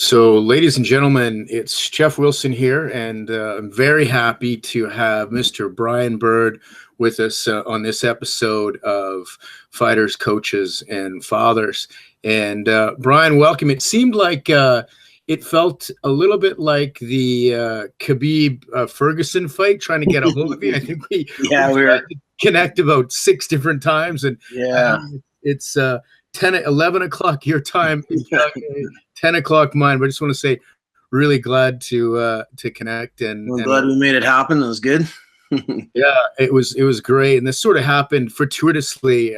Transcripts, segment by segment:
So, ladies and gentlemen, it's Geoff Wilson here, and I'm very happy to have Mr. Brian Bird with us on this episode of Fighters, Coaches, and Fathers. And Brian, welcome. It seemed like it felt a little bit like the Khabib Ferguson fight, trying to get a hold of you. I think we tried to connect about 6 different times, and it's 11 o'clock your time, 10 o'clock mine. But I just want to say, really glad to connect. And I'm glad we made it happen. That was good. Yeah, it was great. And this sort of happened fortuitously.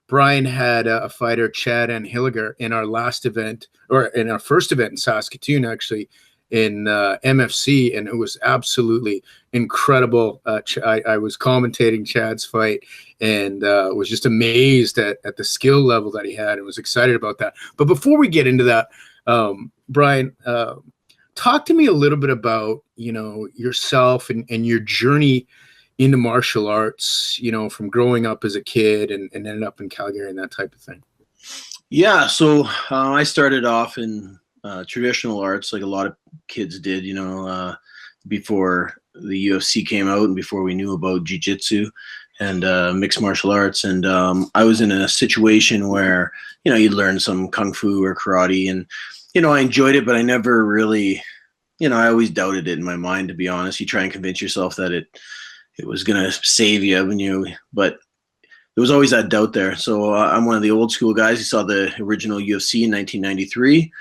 Brian had a fighter, Chad Anheliger, in our last event, or in our first event in Saskatoon, actually, in MFC, and it was absolutely incredible. I was commentating Chad's fight and was just amazed at the skill level that he had and was excited about that. But before we get into that, Brian, talk to me a little bit about, yourself and your journey into martial arts, from growing up as a kid and ended up in Calgary and that type of thing. Yeah, so I started off in traditional arts like a lot of kids did, before the UFC came out and before we knew about Jiu-Jitsu and mixed martial arts. And I was in a situation where, you'd learn some Kung Fu or karate and, I enjoyed it, but I never really, I always doubted it in my mind, to be honest. You try and convince yourself that it was going to save you, but there was always that doubt there. So I'm one of the old school guys who saw the original UFC in 1993.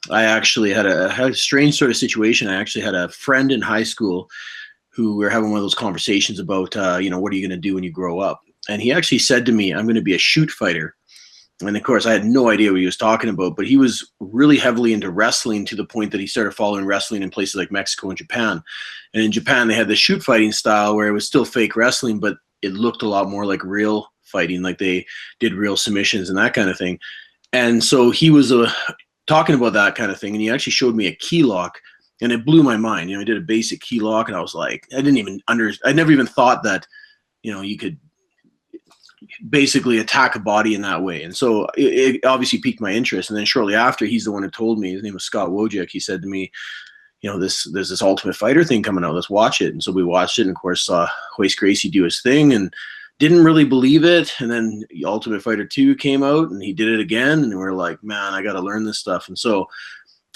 I actually had a strange sort of situation. I actually had a friend in high school who we were having one of those conversations about, what are you going to do when you grow up? And he actually said to me, I'm going to be a shoot fighter. And of course, I had no idea what he was talking about, but he was really heavily into wrestling to the point that he started following wrestling in places like Mexico and Japan. And in Japan, they had the shoot fighting style where it was still fake wrestling, but it looked a lot more like real fighting, like they did real submissions and that kind of thing. And so he was talking about that kind of thing, and he actually showed me a key lock, and it blew my mind. I did a basic key lock, and I was like, I never even thought that, you could basically attack a body in that way. And so it obviously piqued my interest. And then shortly after, he's the one who told me, his name was Scott Wojcik. He said to me, there's this Ultimate Fighter thing coming out. Let's watch it. And so we watched it, and of course saw Royce Gracie do his thing and didn't really believe it. And then Ultimate Fighter 2 came out, and he did it again. And we were like, man, I got to learn this stuff. And so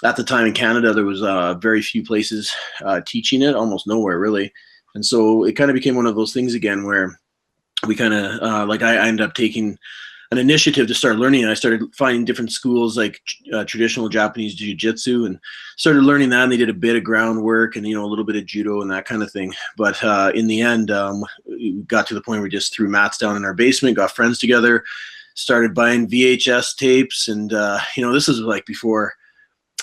at the time in Canada, there was very few places teaching it, almost nowhere really. And so it kind of became one of those things again where we kind of I ended up taking an initiative to start learning. And I started finding different schools like traditional Japanese Jiu-Jitsu and started learning that. And they did a bit of groundwork and, a little bit of judo and that kind of thing. But in the end, we got to the point where we just threw mats down in our basement, got friends together, started buying VHS tapes. And, this is like before,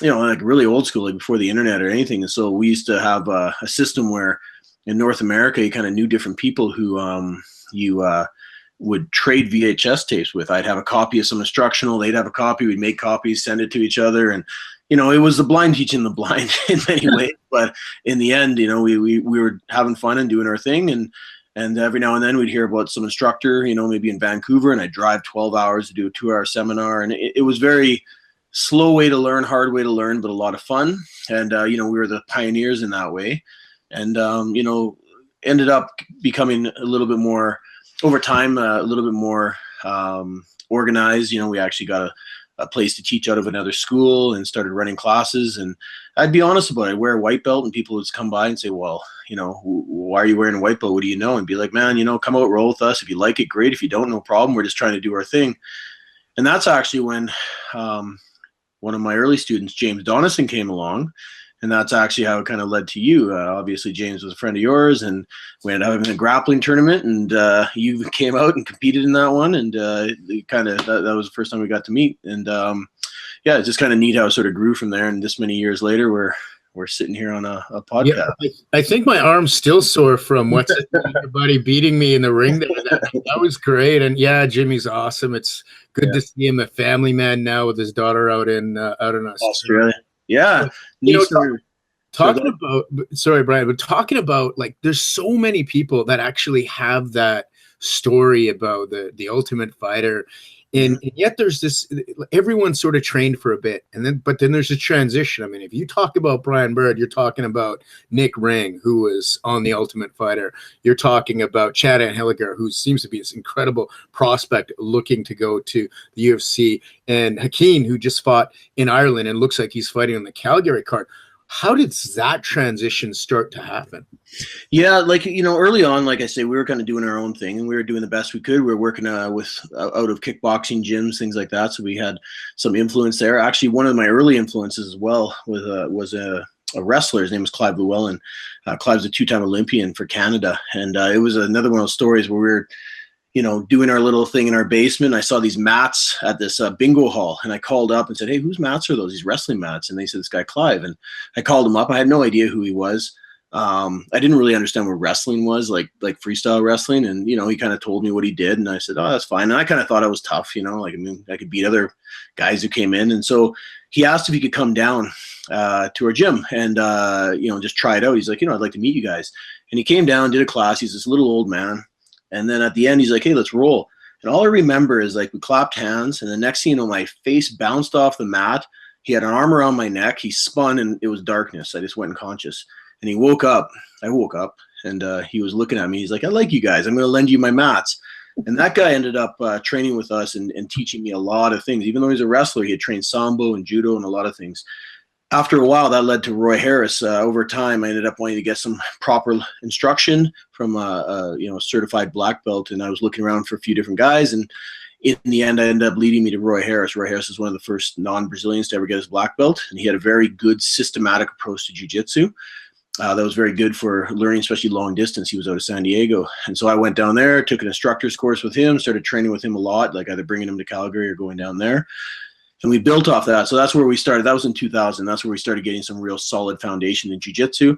like really old school, like before the internet or anything. And so we used to have a system where in North America, you kind of knew different people who you would trade VHS tapes with. I'd have a copy of some instructional, they'd have a copy, we'd make copies, send it to each other. And, it was the blind teaching the blind in many ways. But in the end, we were having fun and doing our thing. And every now and then we'd hear about some instructor, maybe in Vancouver, and I'd drive 12 hours to do a 2-hour seminar. And it was very slow way to learn, hard way to learn, but a lot of fun. And, we were the pioneers in that way. And, ended up becoming a little bit more, over time, a little bit more organized. We actually got a place to teach out of another school and started running classes. And I'd be honest about it. I'd wear a white belt and people would come by and say, well, why are you wearing a white belt? What do you know? And be like, man, come out, roll with us. If you like it, great. If you don't, no problem. We're just trying to do our thing. And that's actually when one of my early students, James Donison, came along. And that's actually how it kind of led to you. Obviously, James was a friend of yours, and we ended up having a grappling tournament, and you came out and competed in that one. And that was the first time we got to meet. And it's just kind of neat how it sort of grew from there. And this many years later, we're sitting here on a podcast. Yeah, I think my arm's still sore from your buddy beating me in the ring there. That was great. And yeah, Jimmy's awesome. It's good to see him a family man now with his daughter out in Australia. Yeah. Talking about, sorry, Brian, but talking about, like, there's so many people that actually have that story about the Ultimate Fighter. And yet there's this, everyone sort of trained for a bit, but then there's a transition. I mean, if you talk about Brian Bird, you're talking about Nick Ring, who was on the Ultimate Fighter. You're talking about Chad Anheliger, who seems to be this incredible prospect looking to go to the UFC, and Hakeem, who just fought in Ireland and looks like he's fighting on the Calgary card. How did that transition start to happen? Yeah, like, early on, like I say, we were kind of doing our own thing, and we were doing the best we could. We were working with out of kickboxing gyms, things like that. So we had some influence there. Actually, one of my early influences as well was a wrestler. His name was Clive Llewellyn. Clive's a 2-time Olympian for Canada, and it was another one of those stories where we were, doing our little thing in our basement. I saw these mats at this bingo hall, and I called up and said, "Hey, whose mats are those? These wrestling mats?" And they said, "This guy Clive." And I called him up. I had no idea who he was. I didn't really understand what wrestling was, like freestyle wrestling. And, he kind of told me what he did, and I said, "Oh, that's fine." And I kind of thought I was tough, like, I mean, I could beat other guys who came in. And so he asked if he could come down to our gym and, just try it out. He's like, "I'd like to meet you guys." And he came down, did a class. He's this little old man. And then at the end, he's like, "Hey, let's roll." And all I remember is, like, we clapped hands, and the next thing you know, my face bounced off the mat. He had an arm around my neck. He spun, and it was darkness. I just went unconscious. And he woke up. I woke up, and he was looking at me. He's like, "I like you guys. I'm going to lend you my mats." And that guy ended up training with us and teaching me a lot of things. Even though he's a wrestler, he had trained Sambo and Judo and a lot of things. After a while, that led to Roy Harris. Over time, I ended up wanting to get some proper instruction from a certified black belt, and I was looking around for a few different guys, and in the end, I ended up leading me to Roy Harris. Roy Harris is one of the first non-Brazilians to ever get his black belt, and he had a very good systematic approach to jiu-jitsu. That was very good for learning, especially long distance. He was out of San Diego. And so I went down there, took an instructor's course with him, started training with him a lot, like either bringing him to Calgary or going down there. And we built off that. So that's where we started. That was in 2000. That's where we started getting some real solid foundation in jiu-jitsu.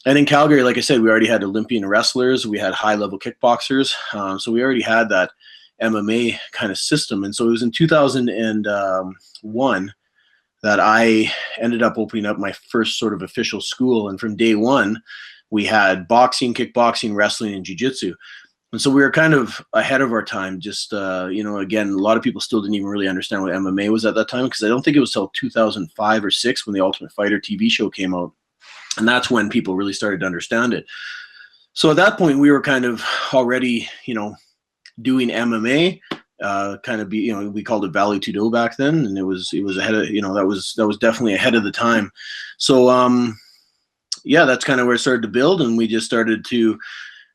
And in Calgary, like I said, we already had Olympian wrestlers. We had high-level kickboxers. So we already had that MMA kind of system. And so it was in 2001 that I ended up opening up my first sort of official school. And from day one, we had boxing, kickboxing, wrestling, and jiu-jitsu. And so we were kind of ahead of our time. Just, again, a lot of people still didn't even really understand what MMA was at that time, because I don't think it was till 2005 or 6 when the Ultimate Fighter TV show came out. And that's when people really started to understand it. So at that point, we were kind of already, doing MMA. We called it Valley Tudo back then, and it was ahead of, that was definitely ahead of the time. So that's kind of where it started to build, and we just started to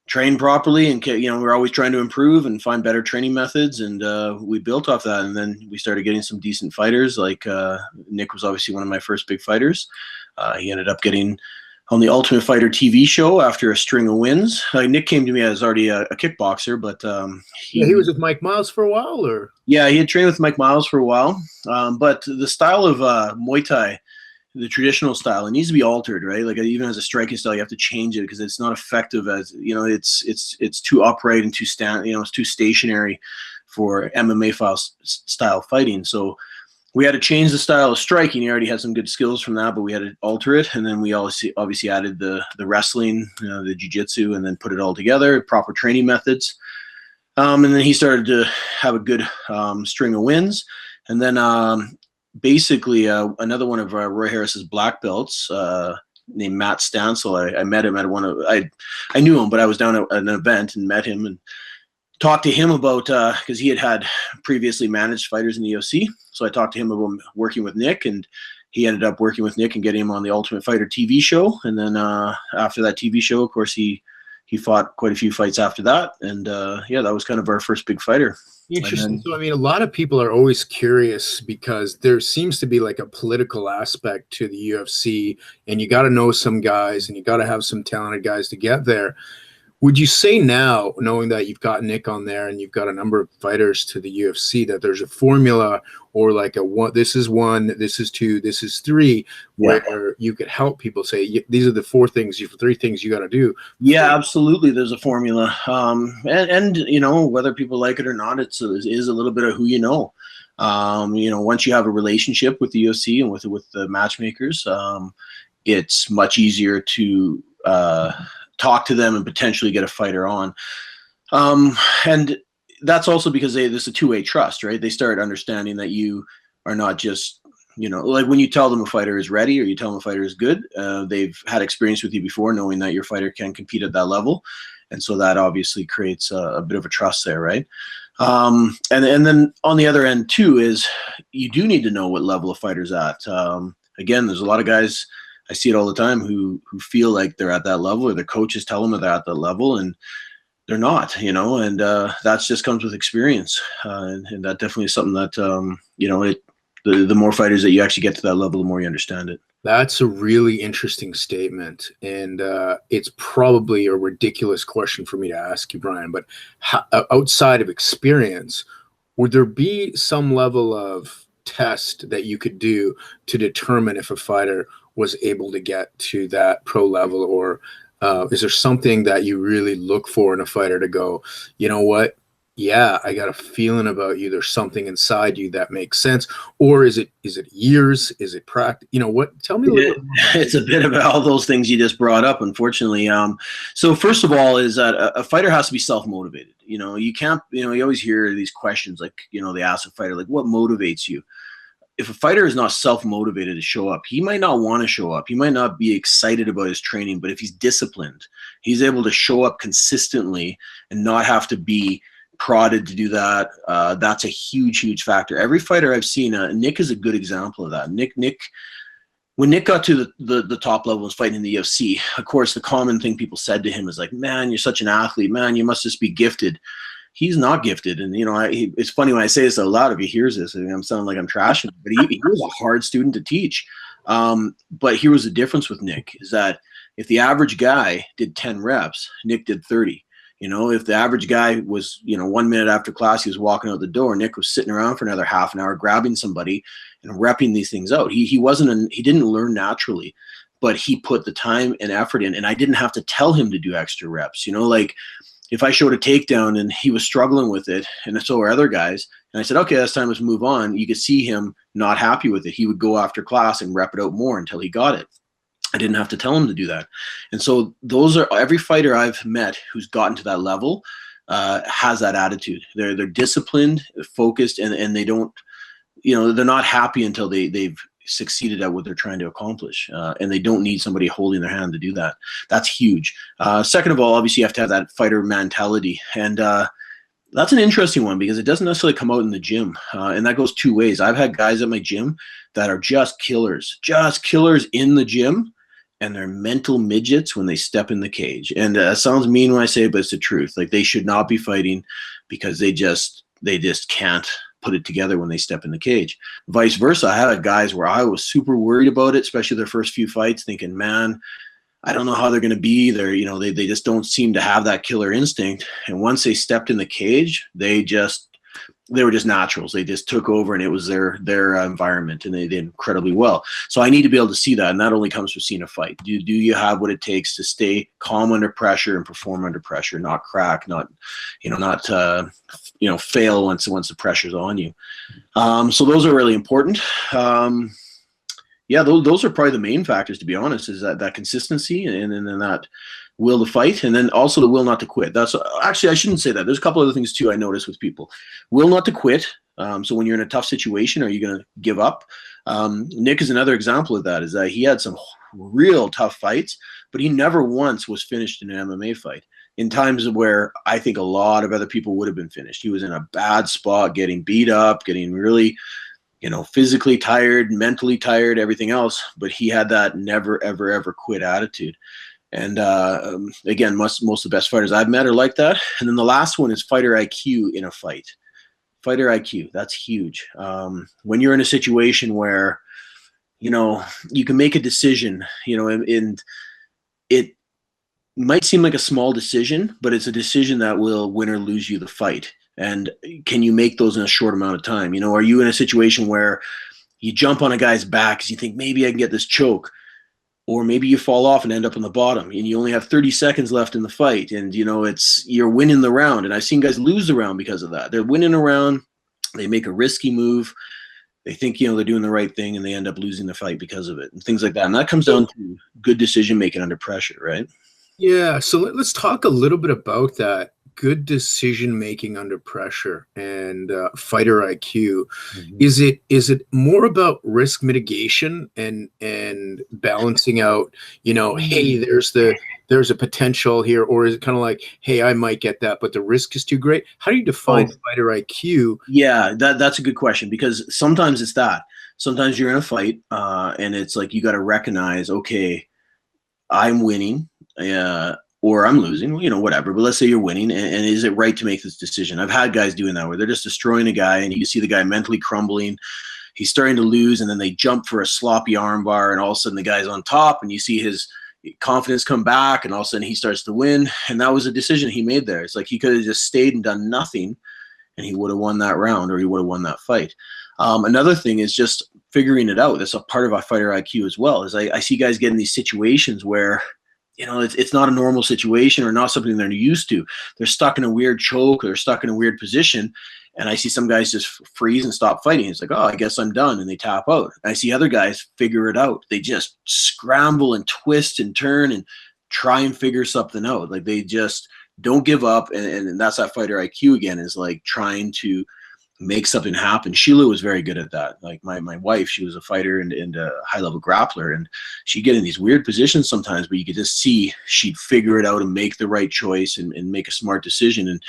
train properly, and we're always trying to improve and find better training methods, and we built off that. And then we started getting some decent fighters. Like Nick was obviously one of my first big fighters. He ended up getting on the Ultimate Fighter TV show after a string of wins. Nick came to me as already a kickboxer, but he was with Mike Miles for a while, or? Yeah, he had trained with Mike Miles for a while. But the style of Muay Thai, the traditional style, it needs to be altered, right? Like even as a striking style, you have to change it because it's not effective as, it's too upright and it's too stationary for MMA style fighting. So we had to change the style of striking. He already had some good skills from that, but we had to alter it. And then we obviously added the wrestling, the jiu-jitsu, and then put it all together, proper training methods. And then he started to have a good string of wins. And then basically another one of Roy Harris's black belts named Matt Stansel. I met him at I knew him, but I was down at an event and met him and talked to him about, because he had previously managed fighters in the UFC. So I talked to him about working with Nick, and he ended up working with Nick and getting him on the Ultimate Fighter TV show. And then after that TV show, of course, he fought quite a few fights after that. And that was kind of our first big fighter. Interesting. So, I mean, a lot of people are always curious because there seems to be like a political aspect to the UFC, and you got to know some guys and you got to have some talented guys to get there. Would you say now, knowing that you've got Nick on there and you've got a number of fighters to the UFC, that there's a formula or like this is 1, this is 2, this is 3, where you could help people say, these are the 3 things you got to do? Yeah, absolutely. There's a formula. And whether people like it or not, it is a little bit of who you know. Once you have a relationship with the UFC and with the matchmakers, it's much easier to talk to them and potentially get a fighter on. And that's also because there's a two-way trust, right? They start understanding that you are not just, like when you tell them a fighter is ready or you tell them a fighter is good, they've had experience with you before, knowing that your fighter can compete at that level. And so that obviously creates a bit of a trust there, right? And then on the other end too is you do need to know what level a fighter's at. Again, there's a lot of guys, I see it all the time, who feel like they're at that level, or their coaches tell them that they're at that level, and they're not, and that just comes with experience. And that definitely is something that, the more fighters that you actually get to that level, the more you understand it. That's a really interesting statement. And it's probably a ridiculous question for me to ask you, Brian, but outside of experience, would there be some level of test that you could do to determine if a fighter was able to get to that pro level, or is there something that you really look for in a fighter to go, you know what? Yeah, I got a feeling about you. There's something inside you that makes sense. Or is it years? Is it practice? What? Tell me a little bit more. It's a bit of all those things you just brought up, unfortunately. So first of all is that a fighter has to be self-motivated. You can't, you always hear these questions like, they ask a fighter, like, what motivates you? If a fighter is not self-motivated to show up, he might not want to show up. He might not be excited about his training, but if he's disciplined, he's able to show up consistently and not have to be prodded to do that. That's a huge, huge factor. Every fighter I've seen, Nick is a good example of that. When Nick got to the top level and was fighting in the UFC, of course, the common thing people said to him is like, man, you're such an athlete, man, you must just be gifted. He's not gifted. And, it's funny when I say this out loud, if he hears this, I'm sounding like I'm trashing him, but he was a hard student to teach. But here was the difference with Nick, is that if the average guy did 10 reps, Nick did 30. If the average guy was, 1 minute after class, he was walking out the door, Nick was sitting around for another half an hour, grabbing somebody and repping these things out. He didn't learn naturally, but he put the time and effort in, and I didn't have to tell him to do extra reps. Like if I showed a takedown and he was struggling with it, and so were other guys, and I said, okay, that's time, let's move on. You could see him not happy with it. He would go after class and rep it out more until he got it. I didn't have to tell him to do that. And so every fighter I've met who's gotten to that level has that attitude. They're disciplined, focused, and they don't, they're not happy until they've succeeded at what they're trying to accomplish. And they don't need somebody holding their hand to do that. That's huge. Second of all, obviously you have to have that fighter mentality. And that's an interesting one because it doesn't necessarily come out in the gym. And that goes two ways. I've had guys at my gym that are just killers in the gym, and they're mental midgets when they step in the cage. And it sounds mean when I say it, but it's the truth. Like, they should not be fighting because they just can't put it together when they step in the cage. Vice versa, I had guys where I was super worried about it, especially their first few fights, thinking, man, I don't know how they're going to be. They just don't seem to have that killer instinct. And once they stepped in the cage, they were just naturals. They just took over, and it was their environment, and they did incredibly well. So I need to be able to see that, and that only comes from seeing a fight. Do you have what it takes to stay calm under pressure and perform under pressure, not crack, not fail once the pressure's on you. So those are really important. Those are probably the main factors, to be honest, is that consistency and then that will to fight, and then also the will not to quit. That's actually, I shouldn't say that. There's a couple other things too I notice with people. Will not to quit. So when you're in a tough situation, are you going to give up? Nick is another example of that, is that he had some real tough fights, but he never once was finished in an MMA fight in times where I think a lot of other people would have been finished. He was in a bad spot, getting beat up, getting really, physically tired, mentally tired, everything else. But he had that never, ever, ever quit attitude. And again, most of the best fighters I've met are like that. And then the last one is fighter IQ in a fight. Fighter IQ, that's huge. When you're in a situation where, you can make a decision, and it might seem like a small decision, but it's a decision that will win or lose you the fight. And can you make those in a short amount of time? Are you in a situation where you jump on a guy's back because you think maybe I can get this choke? Or maybe you fall off and end up on the bottom, and you only have 30 seconds left in the fight, and you're winning the round. And I've seen guys lose the round because of that. They're winning a round, they make a risky move, they think they're doing the right thing, and they end up losing the fight because of it, and things like that. And that comes down to good decision making under pressure, right? Yeah. So let's talk a little bit about that, good decision making under pressure and fighter IQ. Mm-hmm. Is it more about risk mitigation and balancing out, hey, there's a potential here, or is it kind of like, hey, I might get that, but the risk is too great? How do you define fighter IQ? Yeah, that's a good question, because sometimes it's that. Sometimes you're in a fight, and it's like you got to recognize, okay, I'm winning, or I'm losing, whatever. But let's say you're winning, and is it right to make this decision? I've had guys doing that where they're just destroying a guy, and you see the guy mentally crumbling. He's starting to lose, and then they jump for a sloppy armbar, and all of a sudden the guy's on top, and you see his confidence come back, and all of a sudden he starts to win. And that was a decision he made there. It's like he could have just stayed and done nothing, and he would have won that round, or he would have won that fight. Another thing is just figuring it out. That's a part of our fighter IQ as well. Is I see guys get in these situations where, it's not a normal situation, or not something they're used to. They're stuck in a weird choke, or they're stuck in a weird position. And I see some guys just freeze and stop fighting. It's like, oh, I guess I'm done. And they tap out. And I see other guys figure it out. They just scramble and twist and turn and try and figure something out. Like, they just don't give up. And that's that fighter IQ again, is like trying to make something happen. Sheila was very good at that. Like my wife, she was a fighter and a high-level grappler, and she'd get in these weird positions sometimes, but you could just see she'd figure it out and make the right choice and make a smart decision. And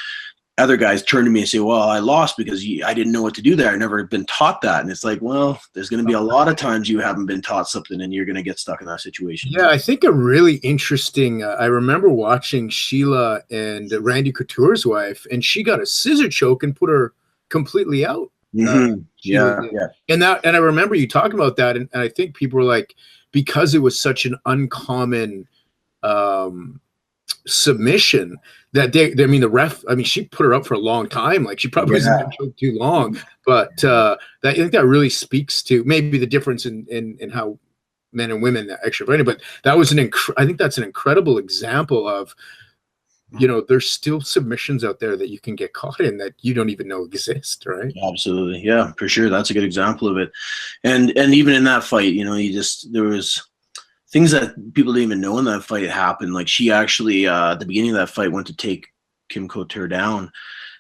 other guys turn to me and say, well, I lost because I didn't know what to do there. I never been taught that. And it's like, well, there's going to be a lot of times you haven't been taught something, and you're going to get stuck in that situation. Yeah, I think a really interesting, I remember watching Sheila and Randy Couture's wife, and she got a scissor choke and put her completely out. Mm-hmm. Yeah. And I remember you talking about that, and I think people were like, because it was such an uncommon submission, that the ref, she put her up for a long time. Like, she probably wasn't going to choke too long, but I think that really speaks to maybe the difference in how men and women actually fighting. But that was I think that's an incredible example of, there's still submissions out there that you can get caught in that you don't even know exist, right? Absolutely. Yeah, for sure. That's a good example of it. And even in that fight, there was things that people didn't even know in that fight happened. Like, she actually, at the beginning of that fight, went to take Kim Couture down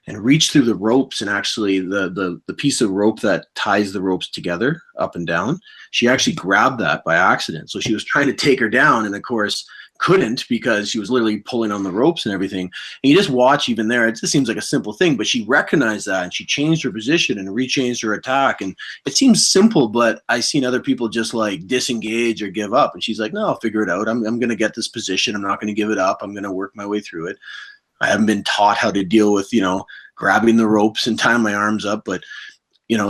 and reached through the ropes, and actually the piece of rope that ties the ropes together up and down, she actually grabbed that by accident. So she was trying to take her down, and of course couldn't, because she was literally pulling on the ropes and everything. And you just watch even there, it just seems like a simple thing, but she recognized that, and she changed her position and rechanged her attack. And it seems simple, but I've seen other people just like disengage or give up. And she's like, no, I'll figure it out. I'm going to get this position. I'm not going to give it up. I'm going to work my way through it. I haven't been taught how to deal with, grabbing the ropes and tying my arms up, but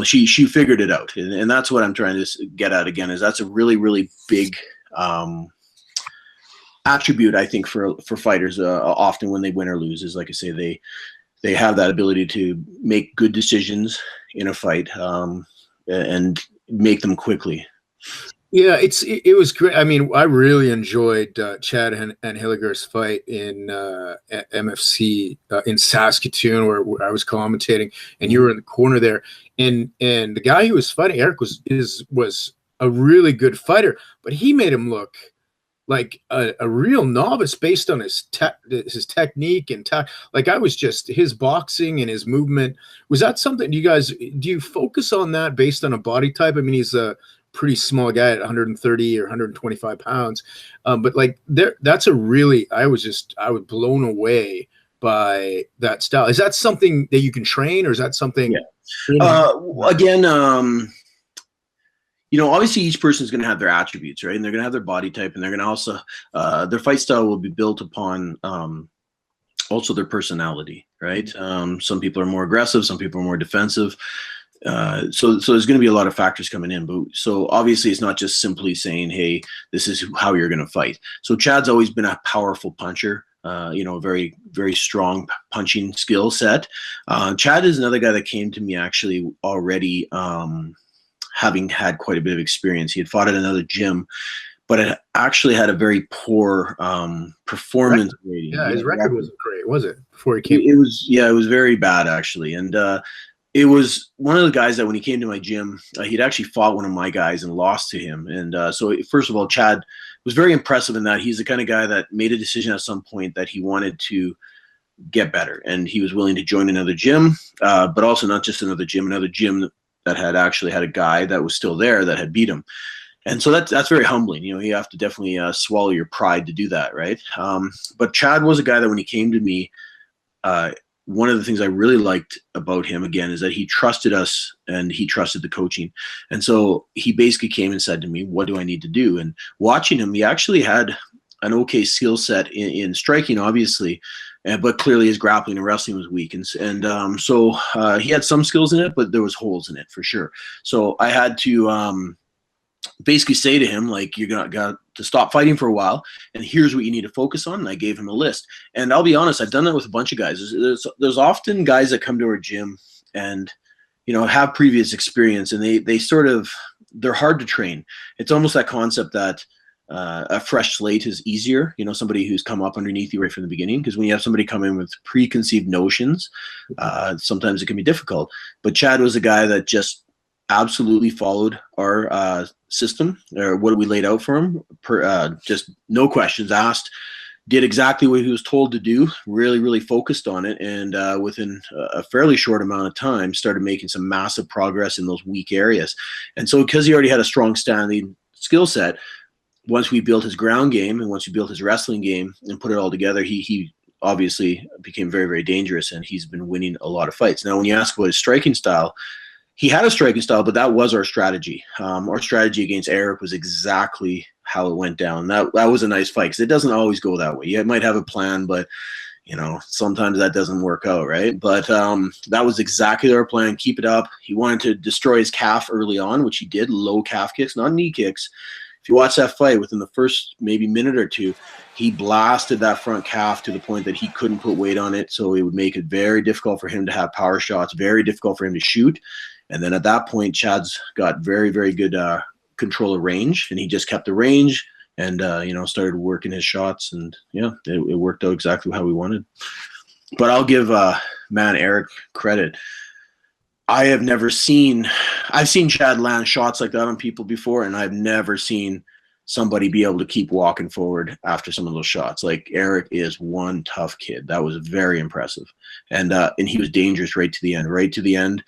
she figured it out. And that's what I'm trying to get at again, is that's a really, really big, attribute, I think, for fighters often when they win or lose, is, like I say, they have that ability to make good decisions in a fight, and make them quickly. Yeah, it was great. I really enjoyed Chad Anheliger's fight in MFC in Saskatoon, where I was commentating, and you were in the corner there. And the guy who was fighting, Eric, was a really good fighter, but he made him look like a real novice based on his technique and like, I was just, his boxing and his movement. Was that something do you focus on that based on a body type? He's a pretty small guy at 130 or 125 pounds, but like that's a really, I was blown away by that style. Is that something that you can train, or is that something? Again, obviously each person is going to have their attributes, right? And they're going to have their body type, and they're going to also, their fight style will be built upon also their personality, right? Some people are more aggressive, some people are more defensive. So there's going to be a lot of factors coming in. But so obviously it's not just simply saying, hey, this is how you're going to fight. So Chad's always been a powerful puncher. Very, very strong punching skill set. Chad is another guy that came to me actually already, having had quite a bit of experience. He had fought at another gym, but it actually had a very poor performance rating. Yeah, his record wasn't great, was it? Before he came, it was very bad actually. And it was one of the guys that when he came to my gym, he'd actually fought one of my guys and lost to him. And so first of all, Chad was very impressive in that he's the kind of guy that made a decision at some point that he wanted to get better. And he was willing to join another gym, but also not just another gym that had actually had a guy that was still there that had beat him. And so that's very humbling. You know, you have to definitely swallow your pride to do that, right? But Chad was a guy that when he came to me, one of the things I really liked about him, again, is that he trusted us and he trusted the coaching. And so he basically came and said to me, what do I need to do? And watching him, he actually had an okay skill set in striking, obviously, but clearly his grappling and wrestling was weak. So he had some skills in it, but there was holes in it for sure. So I had to basically say to him, like, you're got to stop fighting for a while, and here's what you need to focus on. And I gave him a list. And I'll be honest, I've done that with a bunch of guys. There's often guys that come to our gym and, you know, have previous experience, and they're hard to train. It's almost that concept that a fresh slate is easier, you know, somebody who's come up underneath you right from the beginning. Because when you have somebody come in with preconceived notions, sometimes it can be difficult. But Chad was a guy that just absolutely followed our system, or what we laid out for him, just no questions asked, did exactly what he was told to do, really focused on it, and within a fairly short amount of time started making some massive progress in those weak areas. And so because he already had a strong standing skill set, once we built his ground game and once we built his wrestling game and put it all together, he obviously became very dangerous, and he's been winning a lot of fights. Now, when you ask about his striking style, he had a striking style, but that was our strategy. Our strategy against Eric was exactly how it went down. That was a nice fight, because it doesn't always go that way. You might have a plan, but, you know, sometimes that doesn't work out, right? But that was exactly our plan. Keep it up. He wanted to destroy his calf early on, which he did. Low calf kicks, not knee kicks. If you watch that fight, within the first maybe minute or two, he blasted that front calf to the point that he couldn't put weight on it. So it would make it very difficult for him to have power shots, very difficult for him to shoot. And then at that point, Chad's got very good control of range, and he just kept the range and, you know, started working his shots. And yeah, it worked out exactly how we wanted. But I'll give Eric credit. I've seen Chad land shots like that on people before, and I've never seen somebody be able to keep walking forward after some of those shots. Like, Eric is one tough kid. That was very impressive. And he was dangerous right to the end. Right to the end,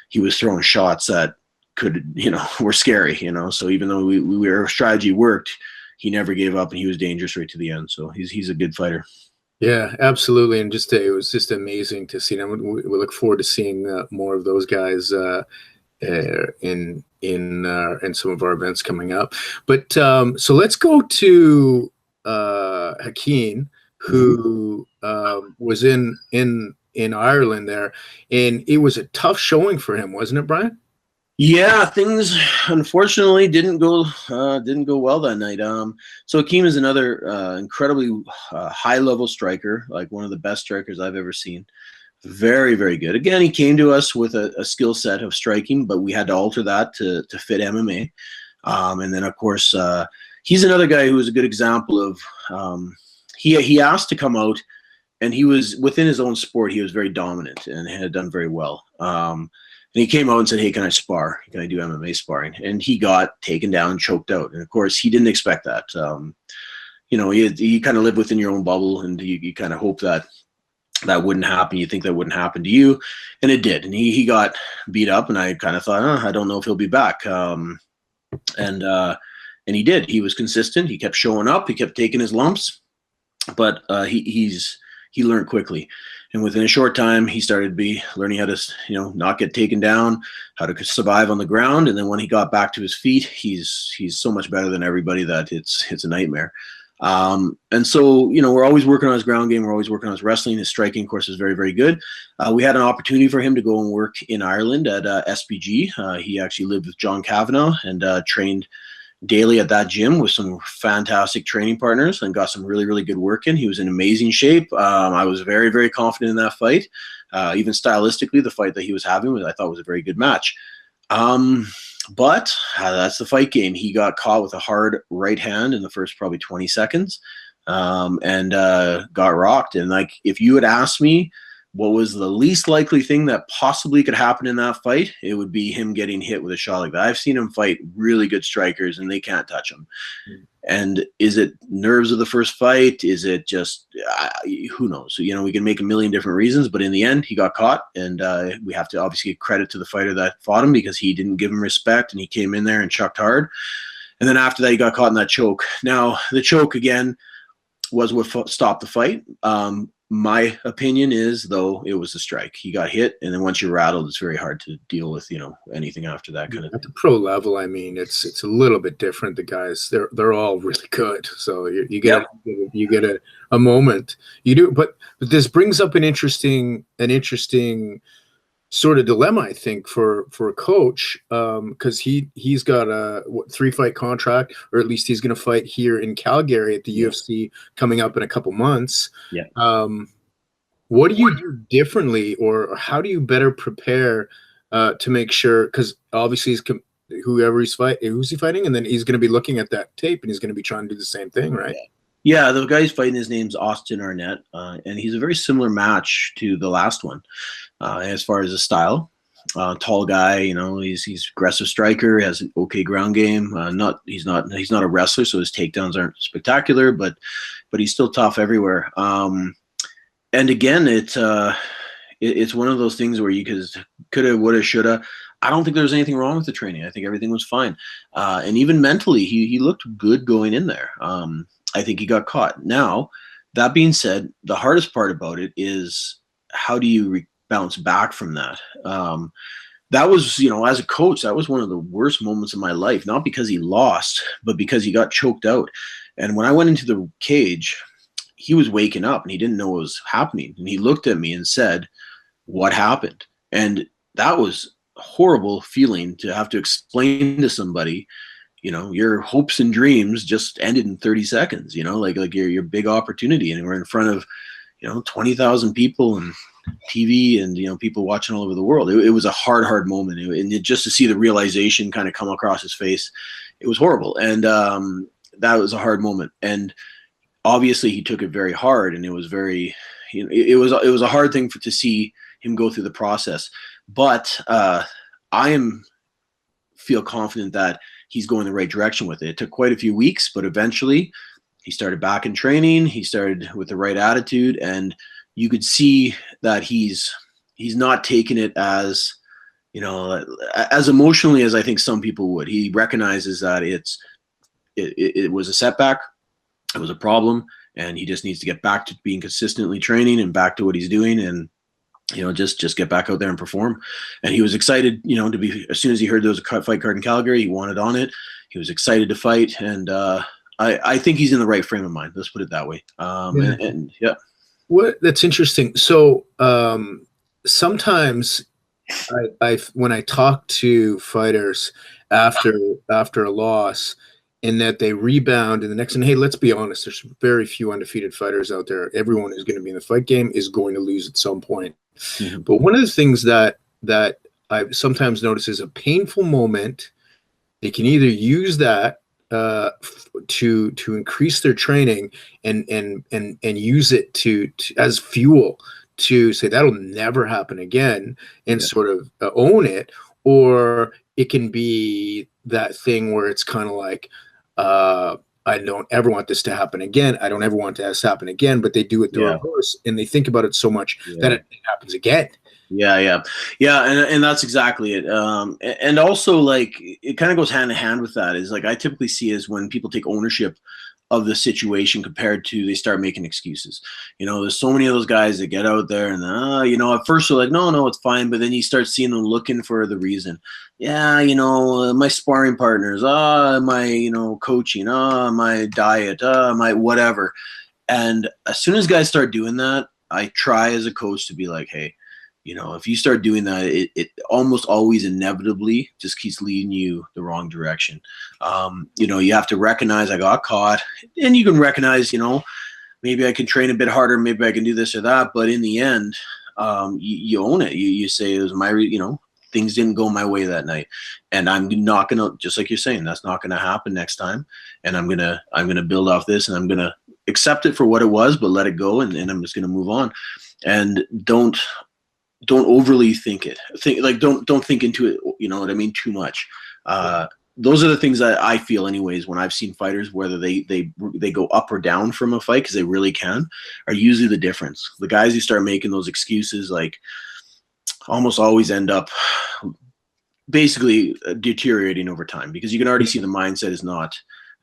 he was throwing shots that could, you know, were scary, you know. So even though our strategy worked, he never gave up, and he was dangerous right to the end. So he's a good fighter. Yeah, absolutely. And it was just amazing to see them. We look forward to seeing more of those guys in some of our events coming up. But so let's go to Hakeem, who was in Ireland there, and it was a tough showing for him, wasn't it, Brian? Yeah, things unfortunately didn't go well that night. So Hakeem is another incredibly high-level striker, like one of the best strikers I've ever seen. Very good. Again, he came to us with a skill set of striking, but we had to alter that to fit MMA. And then, of course, he's another guy who was a good example of he asked to come out, and he was within his own sport. He was very dominant and had done very well. And he came out and said, "Hey, can I spar? Can I do MMA sparring?" And he got taken down, choked out. And of course, he didn't expect that. You know, you kind of live within your own bubble, and you kind of hope that wouldn't happen. You think that wouldn't happen to you, and it did. And he got beat up, and I kind of thought, I don't know if he'll be back. And he did. He was consistent. He kept showing up. He kept taking his lumps, but he learned quickly. And within a short time, he started learning how to, you know, not get taken down, how to survive on the ground. And then when he got back to his feet, he's so much better than everybody that it's a nightmare. And so, you know, we're always working on his ground game. We're always working on his wrestling. His striking, of course, is very good. We had an opportunity for him to go and work in Ireland at SBG. He actually lived with John Kavanagh and trained daily at that gym with some fantastic training partners and got some really good work in. He was in amazing shape. I was very confident in that fight. Even stylistically, the fight that he was having I thought was a very good match. But that's the fight game. He got caught with a hard right hand in the first probably 20 seconds and got rocked. And like, if you had asked me what was the least likely thing that possibly could happen in that fight? It would be him getting hit with a shot like that. I've seen him fight really good strikers and they can't touch him. And is it nerves of the first fight? Is it just, who knows? So, we can make a million different reasons, but in the end, he got caught. And we have to obviously give credit to the fighter that fought him, because he didn't give him respect and he came in there and chucked hard. And then after that, he got caught in that choke. Now, the choke, again, was what stopped the fight. My opinion is, though, it was a strike. He got hit, and then once you're rattled, it's very hard to deal with, anything after that kind of thing. At the pro level, I mean, it's a little bit different. The guys, they're all really good, so you get a moment. You do, but this brings up an interesting sort of dilemma, I think, for a coach, because he's got a 3-fight contract, or at least he's going to fight here in Calgary at the UFC coming up in a couple months. What do you do differently, or how do you better prepare to make sure? Because obviously who's he fighting, and then he's going to be looking at that tape and he's going to be trying to do the same thing, right? Yeah, the guy he's fighting, his name's Austin Arnett, and he's a very similar match to the last one as far as his style. Tall guy, he's aggressive striker, has an okay ground game. He's not a wrestler, so his takedowns aren't spectacular, but he's still tough everywhere. And again, it's one of those things where you coulda, woulda, shoulda. I don't think there was anything wrong with the training. I think everything was fine, and even mentally, he looked good going in there. I think he got caught. Now, that being said, the hardest part about it is, how do you bounce back from that? That was, as a coach, that was one of the worst moments of my life, not because he lost, but because he got choked out. And when I went into the cage, he was waking up and he didn't know what was happening. And he looked at me and said, "What happened?" And that was a horrible feeling, to have to explain to somebody, your hopes and dreams just ended in 30 seconds, like your big opportunity. And we're in front of, 20,000 people and TV and, people watching all over the world. It was a hard moment. And just to see the realization kind of come across his face, it was horrible. And that was a hard moment. And obviously he took it very hard, and it was very, it was a hard thing to see him go through the process. But I feel confident that he's going the right direction with it. It took quite a few weeks, but eventually he started back in training. He started with the right attitude, and you could see that he's not taking it as, as emotionally as I think some people would. He recognizes that it was a setback, it was a problem, and he just needs to get back to being consistently training and back to what he's doing, and just get back out there and perform. And he was excited, to be, as soon as he heard there was a fight card in Calgary, he wanted on it. He was excited to fight. And I think he's in the right frame of mind. Let's put it that way. Yeah. That's interesting. So sometimes when I talk to fighters after a loss, in that they rebound in the next, and hey, let's be honest, there's very few undefeated fighters out there. Everyone who's going to be in the fight game is going to lose at some point. Mm-hmm. But one of the things that I sometimes notice is a painful moment. They can either use that to increase their training and use it to as fuel to say that'll never happen again, and sort of own it, or it can be that thing where it's kind of like, I don't ever want this to happen again. I don't ever want this to happen again, but they do it the reverse, and they think about it so much that it happens again. Yeah. And that's exactly it. And also, like, it kind of goes hand in hand with that, is like, I typically see is when people take ownership of the situation compared to they start making excuses. There's so many of those guys that get out there and at first they're like, no, it's fine, but then you start seeing them looking for the reason. My sparring partners, my coaching, my diet, my whatever. And as soon as guys start doing that, I try as a coach to be like, hey, if you start doing that, it almost always inevitably just keeps leading you the wrong direction. You have to recognize I got caught, and you can recognize, maybe I can train a bit harder, maybe I can do this or that. But in the end, you own it. You say it was my, things didn't go my way that night, and I'm not gonna, just like you're saying, that's not gonna happen next time. And I'm gonna build off this, and I'm gonna accept it for what it was, but let it go, and I'm just going to move on. And don't overly think it. Don't think into it, you know what I mean, too much. Those are the things that I feel anyways when I've seen fighters, whether they go up or down from a fight, because they really can, are usually the difference. The guys who start making those excuses, like, almost always end up basically deteriorating over time, because you can already see the mindset is not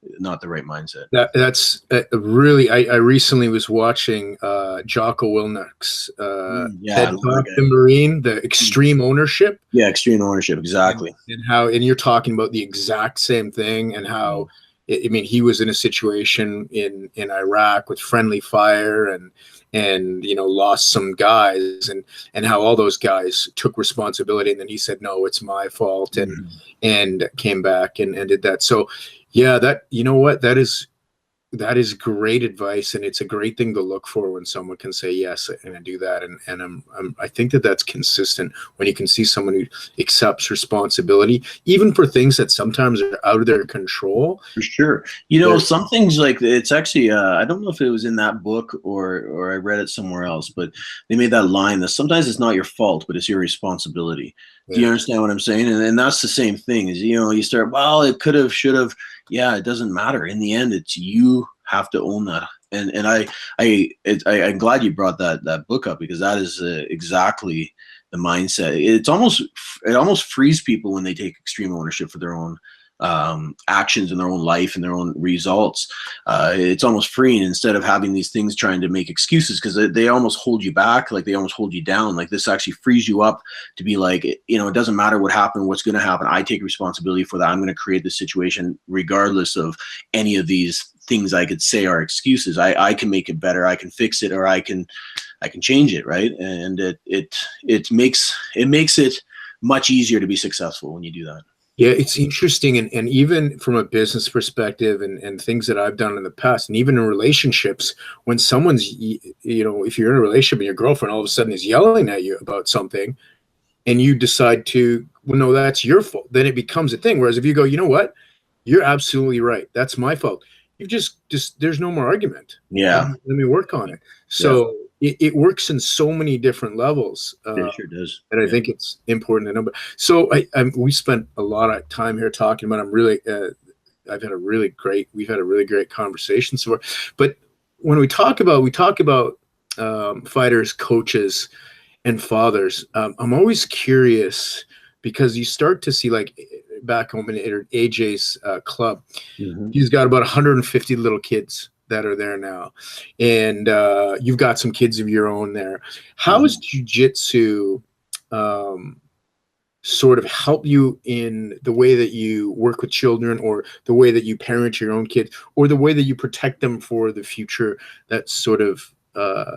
the right mindset. That's really. I recently was watching Jocko Willnick's TED Talk, the Marine, the extreme ownership. Yeah, extreme ownership, exactly. And you're talking about the exact same thing, and how I mean, he was in a situation in Iraq with friendly fire, and you know, lost some guys, and how all those guys took responsibility, and then he said, no, it's my fault, and came back and did that. So yeah, that, you know what, that is great advice, and it's a great thing to look for when someone can say yes and I do that, and I think that's consistent when you can see someone who accepts responsibility, even for things that sometimes are out of their control. For sure. You know, some things, like, it's actually I don't know if it was in that book or I read it somewhere else, but they made that line that sometimes it's not your fault, but it's your responsibility. Yeah. Do you understand what I'm saying? And that's the same thing, is, you know, you start, well, it could have, should have. Yeah, it doesn't matter. In the end, it's you have to own that. And I'm glad you brought that book up, because that is exactly the mindset. It almost frees people when they take extreme ownership for their own actions in their own life and their own results. It's almost freeing, instead of having these things trying to make excuses, because they almost hold you back, like they almost hold you down. Like, this actually frees you up to be like, you know, it doesn't matter what happened, what's going to happen. I take responsibility for that. I'm going to create this situation regardless of any of these things I could say are excuses. I can make it better. I can fix it, or I can change it. Right. And it makes it much easier to be successful when you do that. Yeah, it's interesting. And even from a business perspective, and things that I've done in the past, and even in relationships, when someone's, you know, if you're in a relationship and your girlfriend all of a sudden is yelling at you about something, and you decide to, well, no, that's your fault, then it becomes a thing. Whereas if you go, you know what, you're absolutely right, that's my fault, you just there's no more argument. Yeah. Let me work on it. So it works in so many different levels. It sure does. And I think it's important to know. But so we spent a lot of time here talking about. We've had a really great conversation so far. But when we talk about fighters, coaches, and fathers, I'm always curious, because you start to see, like, back home in AJ's club, he's got about 150 little kids that are there now, and you've got some kids of your own there. How has jiu-jitsu sort of help you in the way that you work with children, or the way that you parent your own kids, or the way that you protect them for the future that's sort of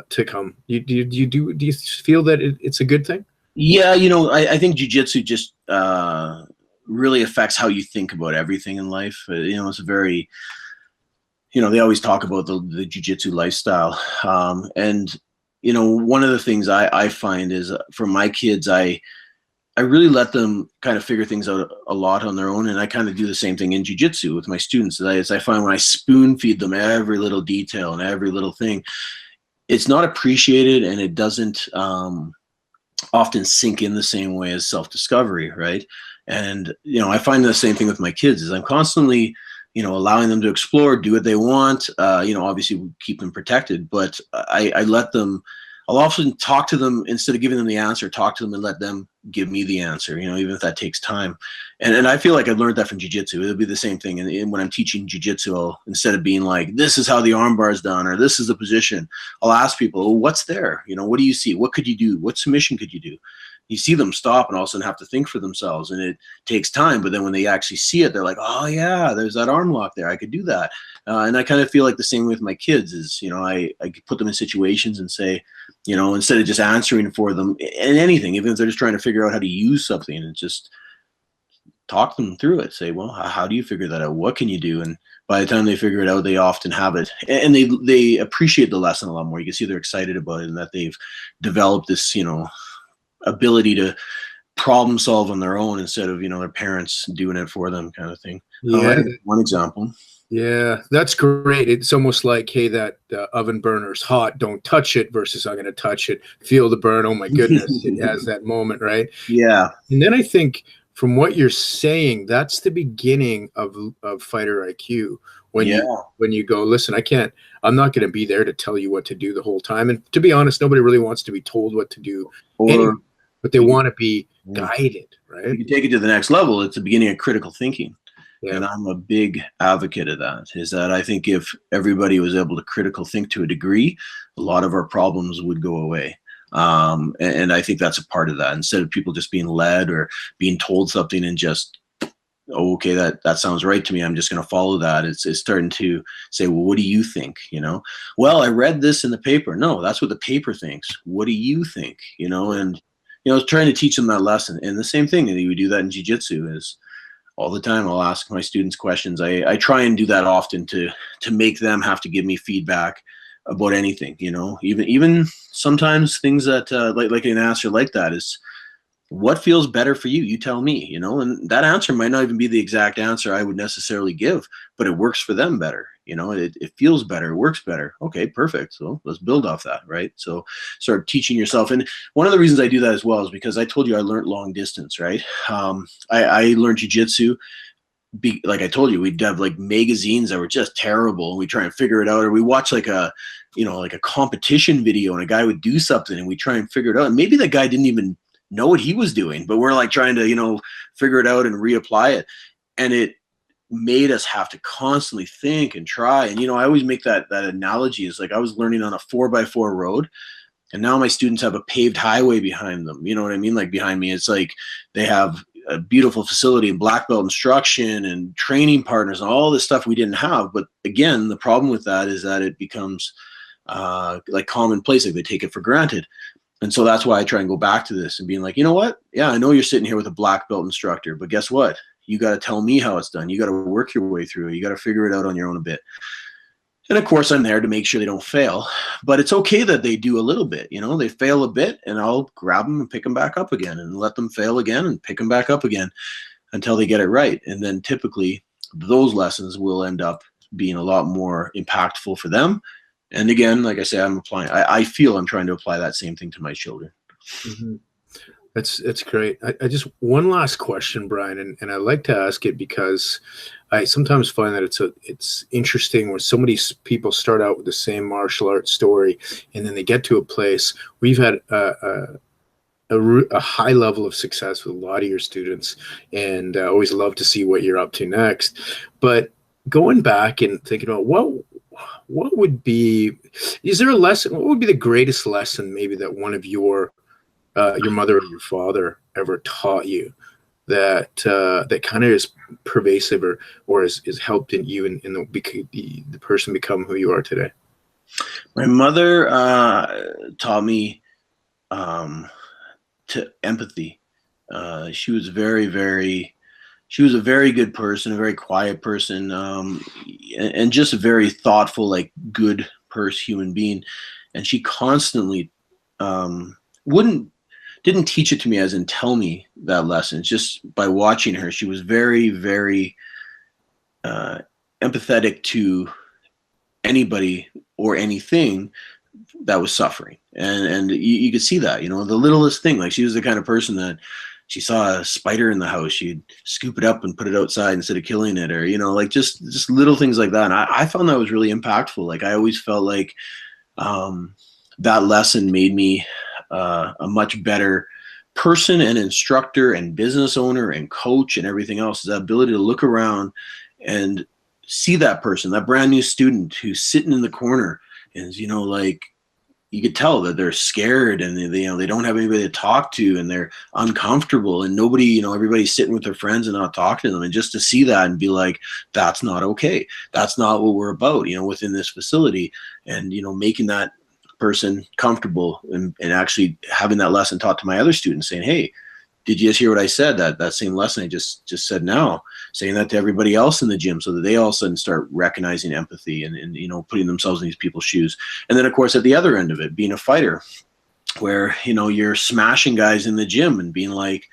to come? Do you feel that it's a good thing? Yeah, you know, I think jiu-jitsu just really affects how you think about everything in life. You know, it's a very, you know, they always talk about the jiu-jitsu lifestyle. And, you know, one of the things I find is, for my kids, I really let them kind of figure things out a lot on their own. And I kind of do the same thing in jiu-jitsu with my students. As I find, when I spoon feed them every little detail and every little thing, it's not appreciated, and it doesn't often sink in the same way as self-discovery, right? And, you know, I find the same thing with my kids, is I'm constantly, you know, allowing them to explore, do what they want. You know, obviously we keep them protected, but I let them, I'll often talk to them, instead of giving them the answer, talk to them and let them give me the answer, you know, even if that takes time. And I feel like I've learned that from jiu-jitsu. It'll be the same thing. And when I'm teaching jiu-jitsu, instead of being like, this is how the arm bar is done, or this is the position, I'll ask people, well, what's there? You know, what do you see? What could you do? What submission could you do? You see them stop and all of a sudden have to think for themselves, and it takes time. But then when they actually see it, they're like, oh yeah, there's that arm lock there. I could do that. And I kind of feel like the same with my kids is, you know, I put them in situations and say, you know, instead of just answering for them in anything, even if they're just trying to figure out how to use something, and just talk them through it. Say, well, how do you figure that out? What can you do? And by the time they figure it out, they often have it, and they appreciate the lesson a lot more. You can see they're excited about it, and that they've developed this, you know, ability to problem solve on their own, instead of, you know, their parents doing it for them, kind of thing. Yeah. One example. Yeah, that's great. It's almost like, hey, that oven burner's hot, don't touch it, versus I'm going to touch it, feel the burn. Oh my goodness, it has that moment, right? Yeah. And then I think from what you're saying, that's the beginning of fighter IQ. When you go, listen, I'm not going to be there to tell you what to do the whole time. And to be honest, nobody really wants to be told what to do, anyway, but they want to be guided, right? You can take it to the next level. It's the beginning of critical thinking. Yeah. And I'm a big advocate of that, is that I think if everybody was able to critical think to a degree, a lot of our problems would go away. And I think that's a part of that. Instead of people just being led or being told something and just, oh, okay, that sounds right to me, I'm just going to follow that. It's starting to say, well, what do you think? Well, I read this in the paper. No, that's what the paper thinks. What do you think? And trying to teach them that lesson. And the same thing, and we do that in jiu-jitsu, is all the time I'll ask my students questions. I try and do that often to make them have to give me feedback about anything, even sometimes things that like an answer like that is, what feels better for you? You tell me, and that answer might not even be the exact answer I would necessarily give, but it works for them better. It feels better, it works better. Okay, perfect. So let's build off that, right? So start teaching yourself. And one of the reasons I do that as well is because I told you I learned long distance, right? I learned jiu-jitsu. Like I told you, we'd have like magazines that were just terrible, and we try and figure it out, or we watch like a competition video and a guy would do something and we try and figure it out. And maybe that guy didn't even know what he was doing, but we're like trying to, figure it out and reapply it. And it made us have to constantly think and try. And, I always make that analogy is like, I was learning on a 4x4 road, and now my students have a paved highway behind them. You know what I mean? Like behind me, it's like they have a beautiful facility and black belt instruction and training partners and all this stuff we didn't have. But again, the problem with that is that it becomes like commonplace. Like they take it for granted. And so that's why I try and go back to this and being like, you know what? Yeah, I know you're sitting here with a black belt instructor, but guess what? You got to tell me how it's done. You got to work your way through it. You got to figure it out on your own a bit. And of course, I'm there to make sure they don't fail. But it's okay that they do a little bit. They fail a bit, and I'll grab them and pick them back up again, and let them fail again and pick them back up again until they get it right. And then typically those lessons will end up being a lot more impactful for them. And again, like I say, I feel I'm trying to apply that same thing to my children. Mm-hmm. That's great. I just, one last question, Brian, and I like to ask it because I sometimes find that it's interesting when so many people start out with the same martial arts story, and then they get to a place where you've had a high level of success with a lot of your students, and I always love to see what you're up to next. But going back and thinking about what would be, is there a lesson? What would be the greatest lesson maybe that one of your mother or your father ever taught you that kind of is pervasive or is helped in you and the person become who you are today? My mother taught me to empathy. She was she was a very good person, a very quiet person, and just a very thoughtful, like good human being. And she constantly didn't teach it to me as in tell me that lesson. It's just by watching her, she was very, very empathetic to anybody or anything that was suffering. And you could see that, the littlest thing. Like she was the kind of person that she saw a spider in the house, she'd scoop it up and put it outside instead of killing it, or, like just little things like that. And I found that was really impactful. Like I always felt like that lesson made me a much better person and instructor and business owner and coach and everything else. Is that ability to look around and see that person, that brand new student who's sitting in the corner, and like you could tell that they're scared and they don't have anybody to talk to and they're uncomfortable, and nobody, everybody's sitting with their friends and not talking to them. And just to see that and be like, that's not okay. That's not what we're about, within this facility. And, making that person comfortable and actually having that lesson taught to my other students, saying, hey, did you just hear what I said? That same lesson I just said now, saying that to everybody else in the gym so that they all of a sudden start recognizing empathy and putting themselves in these people's shoes. And then, of course, at the other end of it, being a fighter where, you're smashing guys in the gym and being like,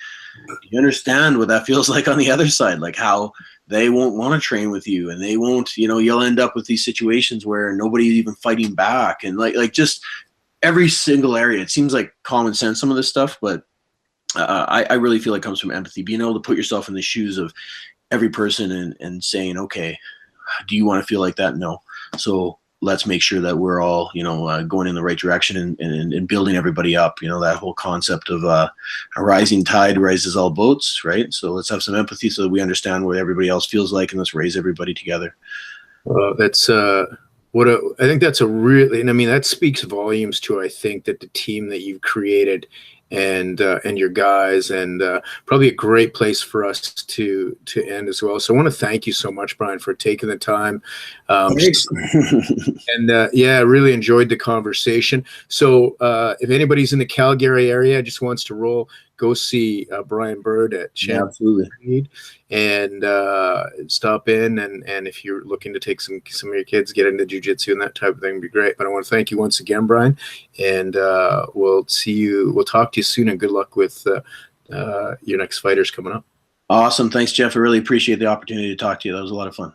do you understand what that feels like on the other side? Like how they won't want to train with you, and they won't, you'll end up with these situations where nobody's even fighting back, and like just every single area. It seems like common sense, some of this stuff, but I really feel it comes from empathy, being able to put yourself in the shoes of every person and saying, okay, do you want to feel like that? No. So let's make sure that we're all, going in the right direction and building everybody up. That whole concept of a rising tide raises all boats, right? So let's have some empathy so that we understand what everybody else feels like, and let's raise everybody together. That's I think that's a really, and I mean, that speaks volumes to, I think, that the team that you've created and your guys, and probably a great place for us to end as well. So I want to thank you so much, Brian, for taking the time. And I really enjoyed the conversation. So if anybody's in the Calgary area, just wants to roll, go see Brian Bird at Champ. Absolutely. And stop in, and if you're looking to take some of your kids, get into jiu-jitsu and that type of thing, would be great. But I want to thank you once again, Brian, and we'll talk to you soon, and good luck with your next fighters coming up. Awesome. Thanks, Jeff. I really appreciate the opportunity to talk to you. That was a lot of fun.